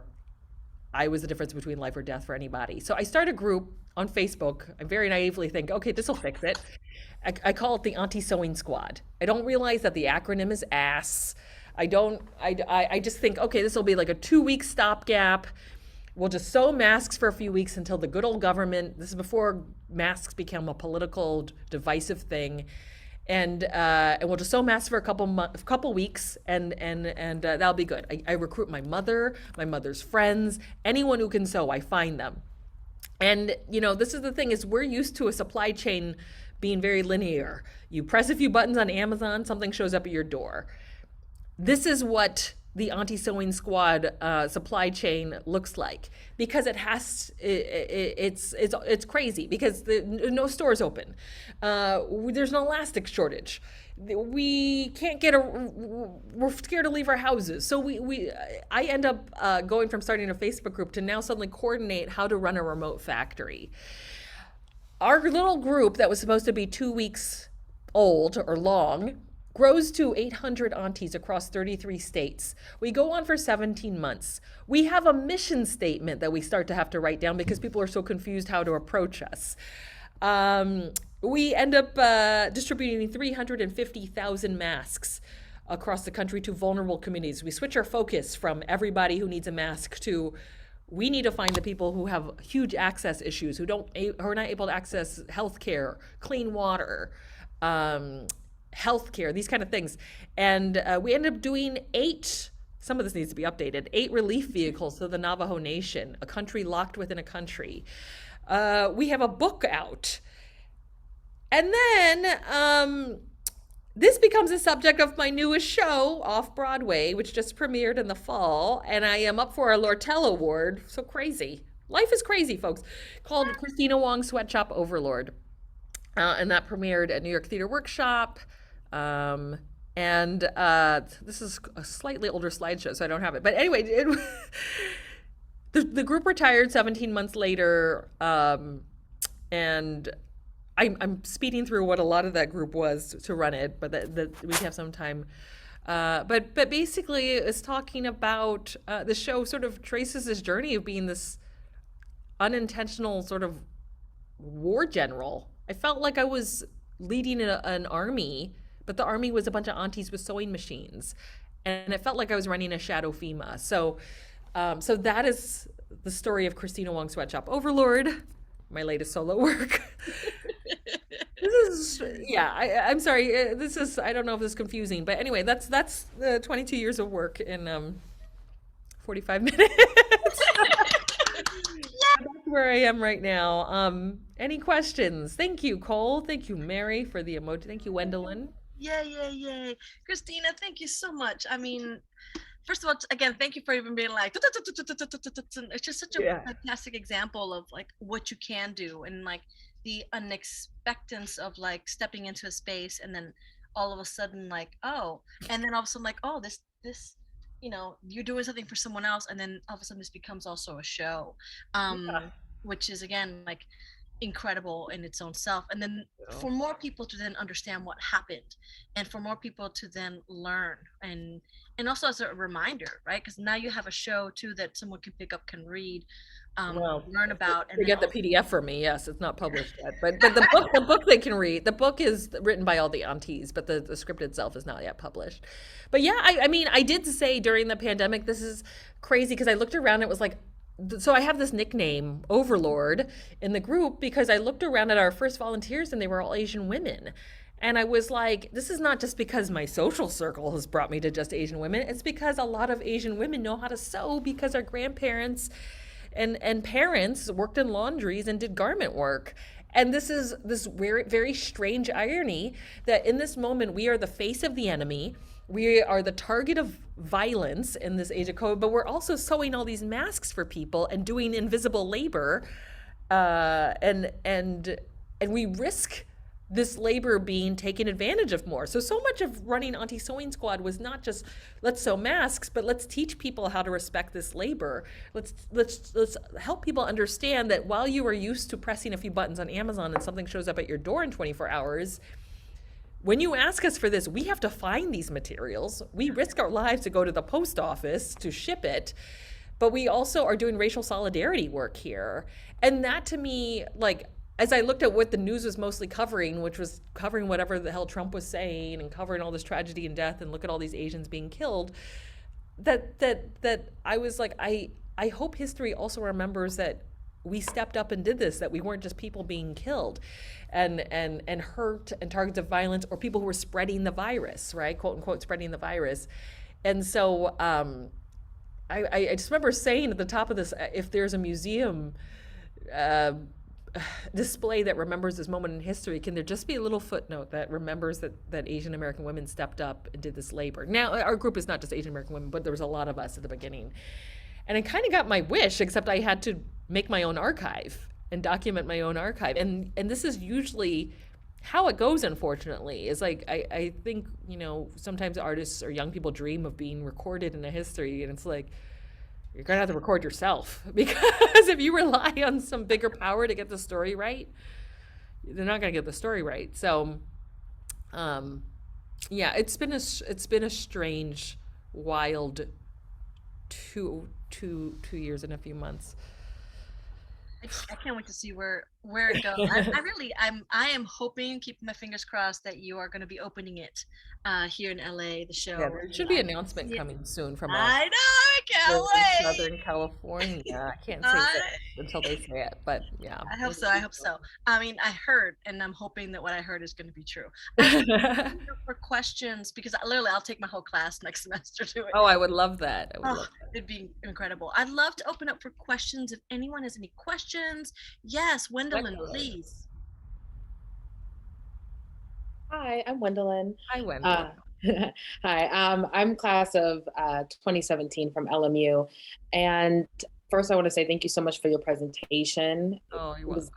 I was the difference between life or death for anybody. So I start a group on Facebook. I very naively think, okay, this will fix it. I call it the Auntie Sewing Squad. I don't realize that the acronym is ASS. I just think, okay, this will be like a 2-week stopgap. We'll just sew masks for a few weeks until the good old government, this is before masks become a political divisive thing. And we'll just sew masks for a couple weeks, and that'll be good. I recruit my mother's friends, anyone who can sew, I find them. And this is the thing, is we're used to a supply chain being very linear. You press a few buttons on Amazon, something shows up at your door. This is what the Auntie Sewing Squad supply chain looks like, because it's crazy because no stores open. There's an elastic shortage. We can't we're scared to leave our houses. So I end up going from starting a Facebook group to now suddenly coordinate how to run a remote factory. Our little group that was supposed to be 2 weeks old or long grows to 800 aunties across 33 states. We go on for 17 months. We have a mission statement that we start to have to write down because people are so confused how to approach us. We end up distributing 350,000 masks across the country to vulnerable communities. We switch our focus from everybody who needs a mask to we need to find the people who have huge access issues, who are not able to access healthcare, clean water, um, healthcare, these kind of things. And we ended up doing 8. Some of this needs to be updated. 8 relief vehicles to the Navajo Nation, a country locked within a country. We have a book out. And then this becomes a subject of my newest show off Broadway, which just premiered in the fall. And I am up for a Lortel Award. So crazy. Life is crazy, folks. Called Kristina Wong Sweatshop Overlord. And that premiered at New York Theater Workshop. And this is a slightly older slideshow, so I don't have it. But anyway, the group retired 17 months later, and I'm speeding through what a lot of that group was to run it, but we have some time. But basically, it's talking about the show sort of traces this journey of being this unintentional sort of war general. I felt like I was leading an army, but the army was a bunch of aunties with sewing machines, and it felt like I was running a shadow FEMA. So that is the story of Kristina Wong Sweatshop Overlord, my latest solo work. This is, yeah, I'm sorry. This is, I don't know if this is confusing, but anyway, that's the 22 years of work in 45 minutes. That's where I am right now. Any questions? Thank you, Cole. Thank you, Mary, for the emoji. Thank you, Wendelin. Yay. Kristina, thank you so much. I mean, first of all, again, thank you for even being like, it's just such a fantastic example of like what you can do, and like the unexpectedness of like stepping into a space and then all of a sudden like, oh, and then all of a sudden like, oh, this, you're doing something for someone else, and then all of a sudden this becomes also a show, which is again like incredible in its own self. And then for more people to then understand what happened, and for more people to then learn, and also as a reminder, right? Because now you have a show too that someone can pick up, can read, learn about, and they get the PDF for me. Yes, it's not published yet, but the book they can read. The book is written by all the aunties, but the script itself is not yet published. But yeah, I mean, I did say during the pandemic, this is crazy, because I looked around, it was like, so I have this nickname, Overlord, in the group because I looked around at our first volunteers and they were all Asian women. And I was like, this is not just because my social circle has brought me to just Asian women. It's because a lot of Asian women know how to sew because our grandparents and parents worked in laundries and did garment work. And this is this very, very strange irony that in this moment we are the face of the enemy. We are the target of violence in this age of COVID, but we're also sewing all these masks for people and doing invisible labor, and we risk this labor being taken advantage of more. So much of running Auntie Sewing Squad was not just let's sew masks, but let's teach people how to respect this labor. Let's help people understand that while you are used to pressing a few buttons on Amazon and something shows up at your door in 24 hours, when you ask us for this, we have to find these materials. We risk our lives to go to the post office to ship it, but we also are doing racial solidarity work here. And that to me, like, as I looked at what the news was mostly covering, which was covering whatever the hell Trump was saying and covering all this tragedy and death and look at all these Asians being killed, that I was like, I hope history also remembers that we stepped up and did this, that we weren't just people being killed and hurt and targets of violence, or people who were spreading the virus, right? Quote unquote, spreading the virus. And so I just remember saying at the top of this, if there's a museum display that remembers this moment in history, can there just be a little footnote that remembers that Asian American women stepped up and did this labor? Now, our group is not just Asian American women, but there was a lot of us at the beginning. And I kind of got my wish, except I had to make my own archive and document my own archive. And this is usually how it goes, unfortunately, is like, I think, sometimes artists or young people dream of being recorded in a history, and it's like, you're gonna have to record yourself, because if you rely on some bigger power to get the story right, they're not gonna get the story right. So, yeah, it's been a strange, wild two years and a few months. I can't wait to see where where it goes. I am hoping, keeping my fingers crossed, that you are going to be opening it here in LA, the show. Yeah, there should be an announcement coming soon from us. I know, I can't wait. Southern California. I can't say it until they say it, but yeah. I hope so. I hope so. I mean, I heard, and I'm hoping that what I heard is going to be true. For questions, because literally I'll take my whole class next semester to it. Oh, I would love that. I would love that. It'd be incredible. I'd love to open up for questions if anyone has any questions. Yes, Wendelin, please. Hi, I'm Wendelin. Hi, Wendelin. Hi, I'm class of 2017 from LMU. And first I want to say thank you so much for your presentation. Oh, you're welcome. It was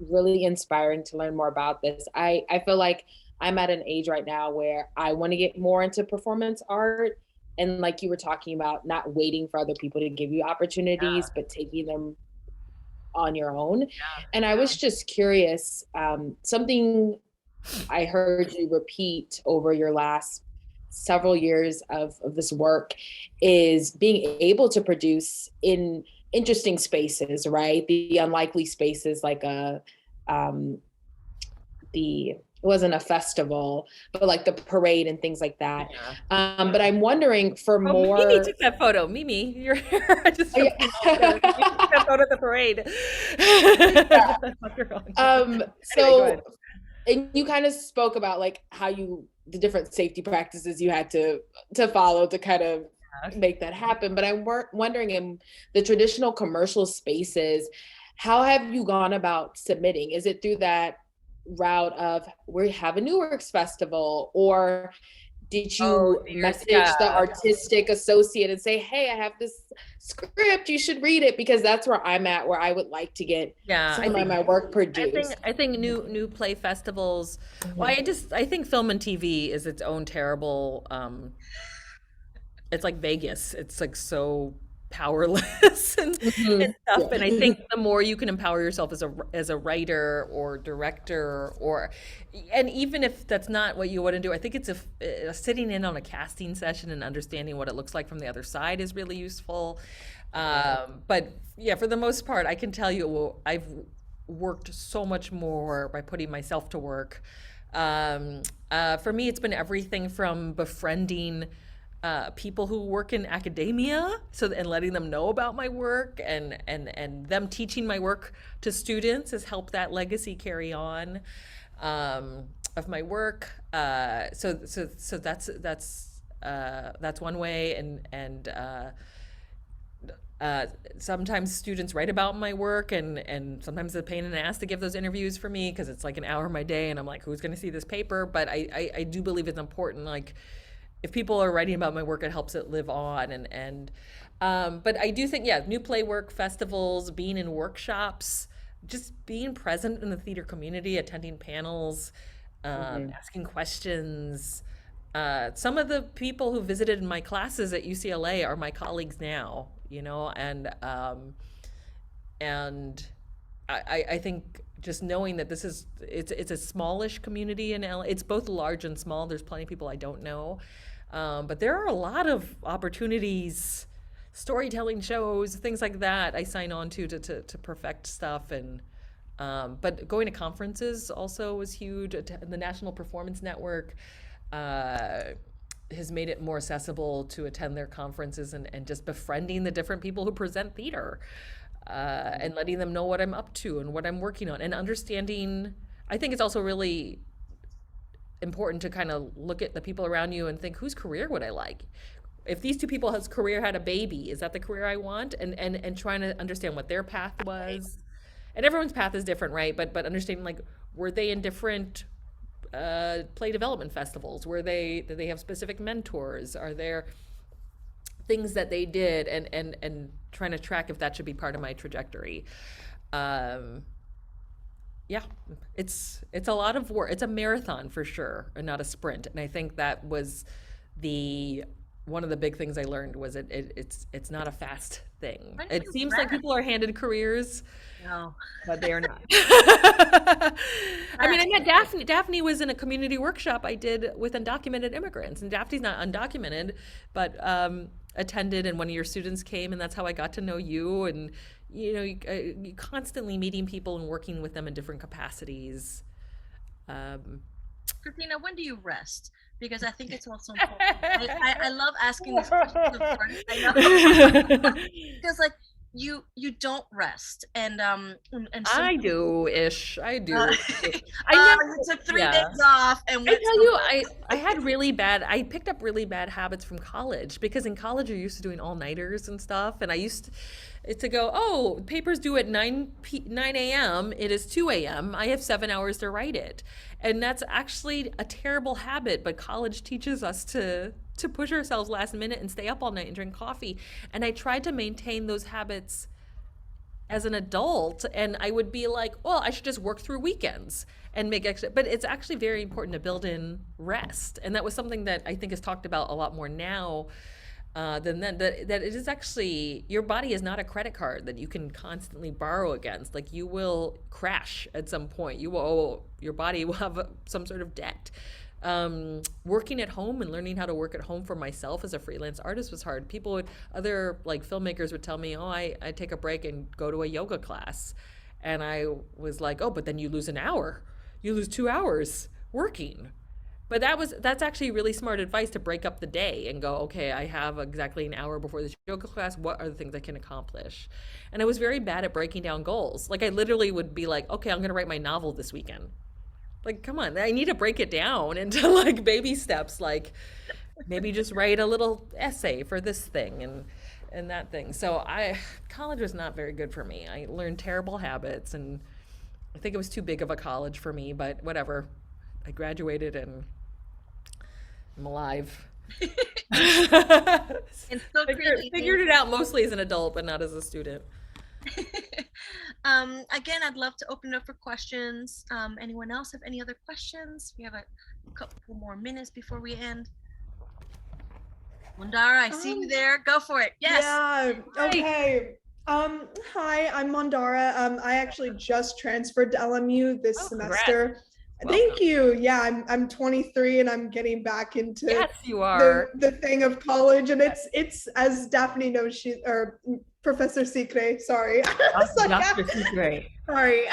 really inspiring to learn more about this. I feel like I'm at an age right now where I want to get more into performance art. And like you were talking about, not waiting for other people to give you opportunities, but taking them on your own. And I was just curious, something I heard you repeat over your last several years of this work is being able to produce in interesting spaces, right? The unlikely spaces, like it wasn't a festival, but like the parade and things like that. But I'm wondering for more. Mimi took that photo. Mimi, you're here. I just took that photo at the parade. So, and you kind of spoke about like how the different safety practices you had to follow to kind of make that happen. But I'm wondering, in the traditional commercial spaces, how have you gone about submitting? Is it through that route of we have a New Works Festival, or did you message the artistic associate and say, hey, I have this script, you should read it? Because that's where I'm at, where I would like to get some of my work produced. I think new play festivals. Well, I think film and TV is its own terrible. It's like Vegas. It's like so powerless and stuff. And I think the more you can empower yourself as a writer or director, and even if that's not what you want to do, I think it's sitting in on a casting session and understanding what it looks like from the other side is really useful. But yeah, for the most part, I can tell you, I've worked so much more by putting myself to work. For me, it's been everything from befriending people who work in academia, and letting them know about my work, and them teaching my work to students has helped that legacy carry on of my work. So that's one way, and sometimes students write about my work, and sometimes it's a pain in the ass to give those interviews for me because it's like an hour of my day, and I'm like, who's going to see this paper? But I do believe it's important, like, if people are writing about my work, it helps it live on. But I do think, new play work, festivals, being in workshops, just being present in the theater community, attending panels, asking questions. Some of the people who visited my classes at UCLA are my colleagues now, and I think just knowing that it's a smallish community in LA. It's both large and small. There's plenty of people I don't know. But there are a lot of opportunities, storytelling shows, things like that I sign on to perfect stuff. And but going to conferences also was huge. The National Performance Network has made it more accessible to attend their conferences, and just befriending the different people who present theater, and letting them know what I'm up to and what I'm working on, and understanding. I think it's also really important to kind of look at the people around you and think, whose career would I like? If these two people's career had a baby, is that the career I want? And trying to understand what their path was. And everyone's path is different, right? But understanding, like, were they in different play development festivals? Did they have specific mentors? Are there things that they did? And trying to track if that should be part of my trajectory. Yeah, it's a lot of work. It's a marathon for sure, and not a sprint. And I think that was one of the big things I learned was it's not a fast thing. It seems like people are handed careers, no, but they are not. I mean, I met Daphne. Daphne was in a community workshop I did with undocumented immigrants, and Daphne's not undocumented, but attended and one of your students came, and that's how I got to know you. And you constantly meeting people and working with them in different capacities. Kristina, when do you rest? Because I think it's also important. I love asking these questions up front. I know. Because like you don't rest, and I do. I do. You took 3 days off, and I tell you, I had really bad. I picked up really bad habits from college, because in college you're used to doing all-nighters and stuff, and I used to go, oh, paper's due at 9 a.m. It is 2 a.m. I have 7 hours to write it. And that's actually a terrible habit, but college teaches us to push ourselves last minute and stay up all night and drink coffee. And I tried to maintain those habits as an adult, and I would be like, well, I should just work through weekends and make extra. But it's actually very important to build in rest. And that was something that I think is talked about a lot more now than then, that it is actually, your body is not a credit card that you can constantly borrow against. Like, you will crash at some point. Your body will have some sort of debt. Working at home and learning how to work at home for myself as a freelance artist was hard. Other like filmmakers would tell me, oh, I take a break and go to a yoga class. And I was like, oh, but then you lose an hour. You lose 2 hours working. But that's actually really smart advice, to break up the day and go, okay, I have exactly an hour before this yoga class. What are the things I can accomplish? And I was very bad at breaking down goals. Like, I literally would be like, okay, I'm going to write my novel this weekend. Like, come on, I need to break it down into like baby steps, like maybe just write a little essay for this thing and that thing. So college was not very good for me. I learned terrible habits, and I think it was too big of a college for me, but whatever. I graduated and I'm alive. And so figured it out mostly as an adult, but not as a student. Again, I'd love to open it up for questions. Anyone else have any other questions? We have a couple more minutes before we end. Mandara, I see you there. Go for it. Yes. Yeah. Okay. Hi, I'm Mandara. I actually just transferred to LMU this semester. Congrats. Thank you. Yeah, I'm 23 and I'm getting back into yes, you are. The thing of college, and it's as Daphne knows, Professor Secret, sorry. Dr. Secret. Sorry.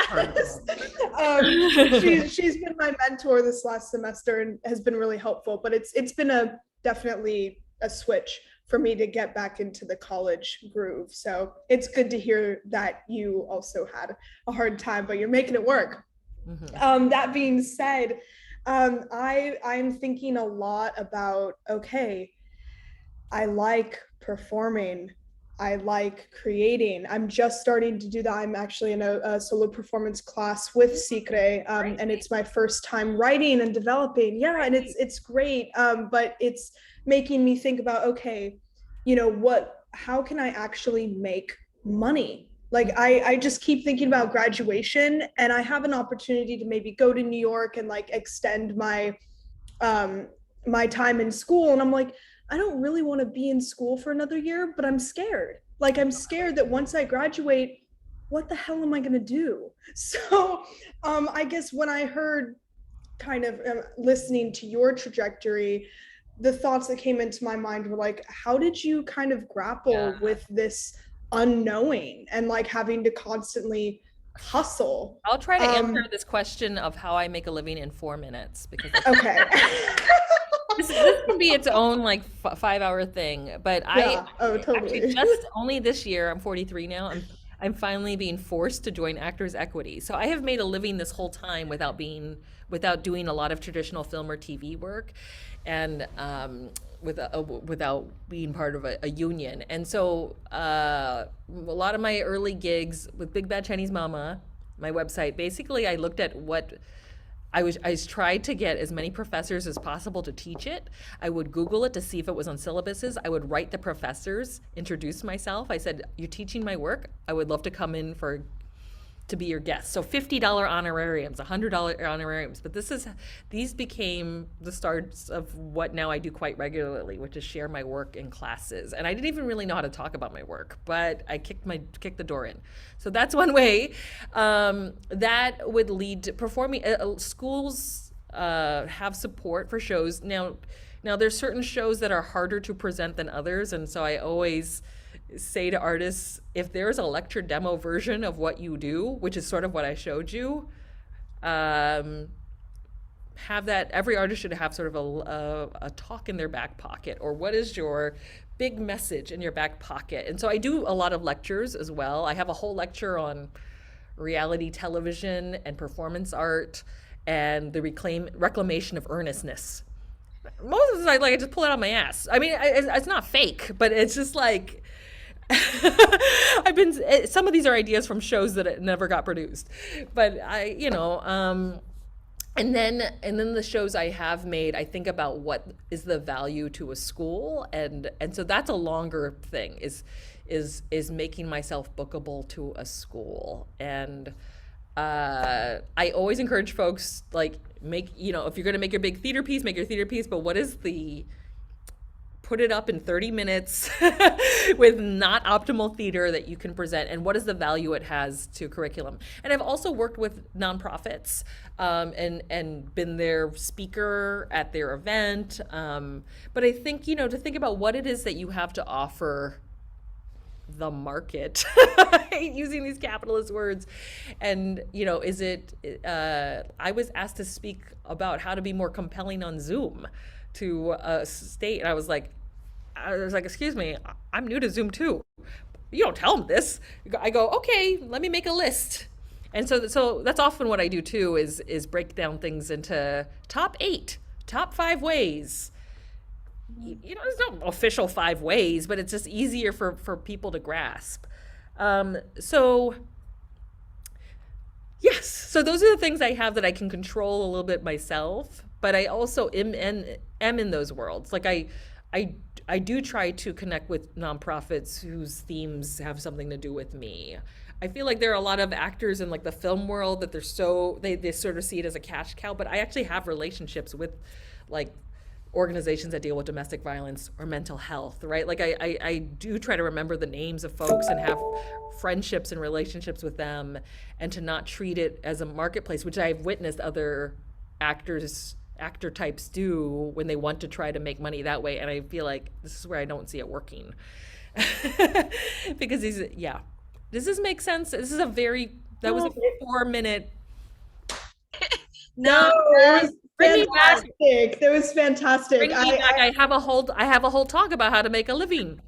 She's been my mentor this last semester and has been really helpful, but it's been definitely a switch for me to get back into the college groove. So it's good to hear that you also had a hard time, but you're making it work. Mm-hmm. That being said, I'm thinking a lot about, okay, I like performing, I like creating. I'm just starting to do that. I'm actually in a solo performance class with Secret, and it's my first time writing and developing. Yeah, and it's great, but it's making me think about, okay, how can I actually make money? Like, I just keep thinking about graduation, and I have an opportunity to maybe go to New York and like extend my my time in school. And I'm like, I don't really want to be in school for another year, but I'm scared. Like, I'm scared that once I graduate, what the hell am I going to do? So I guess when I heard kind of listening to your trajectory, the thoughts that came into my mind were like, how did you kind of grapple with this unknowing and like having to constantly hustle? I'll try to answer this question of how I make a living in 4 minutes, because okay. this can be its own like 5-hour thing, but totally. Actually just only this year, I'm 43 now, I'm finally being forced to join Actors Equity. So I have made a living this whole time without doing a lot of traditional film or TV work, and without being part of a union. And so a lot of my early gigs with Big Bad Chinese Mama, my website, basically I looked at what I tried to get as many professors as possible to teach it. I would Google it to see if it was on syllabuses. I would write the professors, introduce myself. I said, you're teaching my work. I would love to come in to be your guest. So $50 honorariums, $100 honorariums. But these became the starts of what now I do quite regularly, which is share my work in classes. And I didn't even really know how to talk about my work, but I kicked the door in. So that's one way. That would lead to performing. Schools have support for shows. Now Now, there's certain shows that are harder to present than others, and so I always say to artists, if there's a lecture demo version of what you do, which is sort of what I showed you, have that. Every artist should have sort of a talk in their back pocket, or what is your big message in your back pocket. And so I do a lot of lectures as well. I have a whole lecture on reality television and performance art and the reclamation of earnestness. Most of the time, like, I just pull it out of my ass. I mean, it's not fake, but it's just like some of these are ideas from shows that never got produced, but and then the shows I have made, I think about what is the value to a school, and so that's a longer thing, is making myself bookable to a school. And I always encourage folks, like, if you're going to make your big theater piece, make your theater piece, but put it up in 30 minutes with not optimal theater that you can present, and what is the value it has to curriculum. And I've also worked with nonprofits and been their speaker at their event. But I think, to think about what it is that you have to offer the market, using these capitalist words, and is it I was asked to speak about how to be more compelling on Zoom to a state, and I was like, excuse me, I'm new to Zoom too. You don't tell them this. I go, okay, let me make a list. And so that's often what I do too, is break down things into top 5 ways. There's no official 5 ways, but it's just easier for people to grasp. So yes, so those are the things I have that I can control a little bit myself, but I also am in those worlds. Like I do try to connect with nonprofits whose themes have something to do with me. I feel like there are a lot of actors in, like, the film world that they sort of see it as a cash cow, but I actually have relationships with, like, organizations that deal with domestic violence or mental health, right? Like I do try to remember the names of folks and have friendships and relationships with them, and to not treat it as a marketplace, which I've witnessed other actor types do when they want to try to make money that way. And I feel like this is where I don't see it working. Because does this make sense? That was a 4-minute. No, it was fantastic. That was fantastic. Bring me back. I have a whole talk about how to make a living.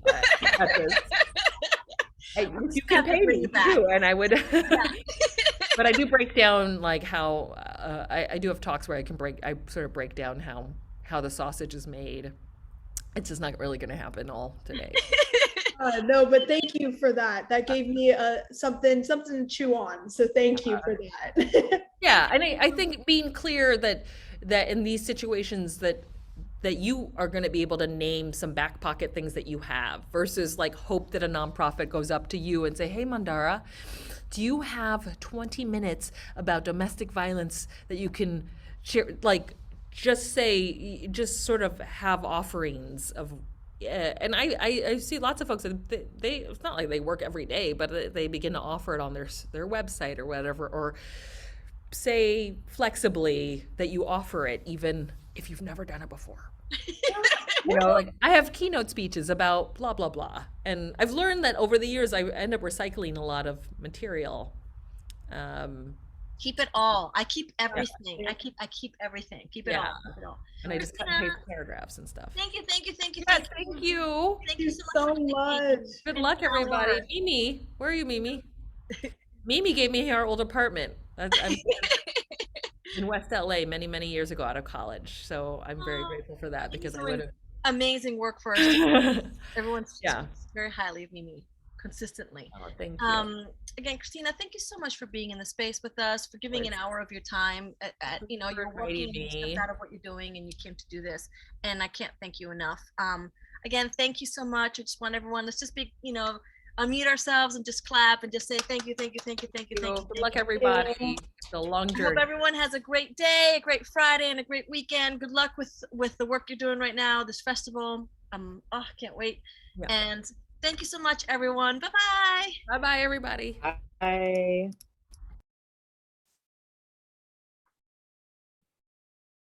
You can pay me too, and I would. But I do break down, like, how I do have talks where I sort of break down how the sausage is made. It's just not really going to happen all today. No, but thank you for that. That gave me something to chew on. So thank you for that. Yeah, and I think being clear that in these situations that you are going to be able to name some back pocket things that you have, versus, like, hope that a nonprofit goes up to you and say, hey, Mandara, do you have 20 minutes about domestic violence that you can share? Like, just sort of have offerings of. And I see lots of folks that they it's not like they work every day, but they begin to offer it on their website or whatever, or say flexibly that you offer it even if you've never done it before. Like, I have keynote speeches about blah blah blah, and I've learned that over the years I end up recycling a lot of material. Keep it all. I keep everything. Yeah. I keep everything. Keep it all. Keep it all. And I just cut and paste paragraphs and stuff. Thank you. Yes, thank you. Thank you so much. Good luck, everybody. Mimi, where are you, Mimi? Mimi gave me our old apartment. I'm in West LA many years ago out of college. So I'm very grateful for that, because I would have. Amazing work for us. Everyone speaks very highly of Mimi consistently. Oh, thank you. Again, Kristina, thank you so much for being in the space with us, for giving an hour of your time. You're working, you stepped out of what you're doing, and you came to do this, and I can't thank you enough. Again, thank you so much. I just want everyone, let's just be, unmute ourselves and just clap and just say thank you. Good luck, everybody. It's a long journey. I hope everyone has a great day, a great Friday, and a great weekend. Good luck with the work you're doing right now, this festival. I can't wait. Yeah. And thank you so much, everyone. Bye-bye. Bye-bye, everybody. Bye.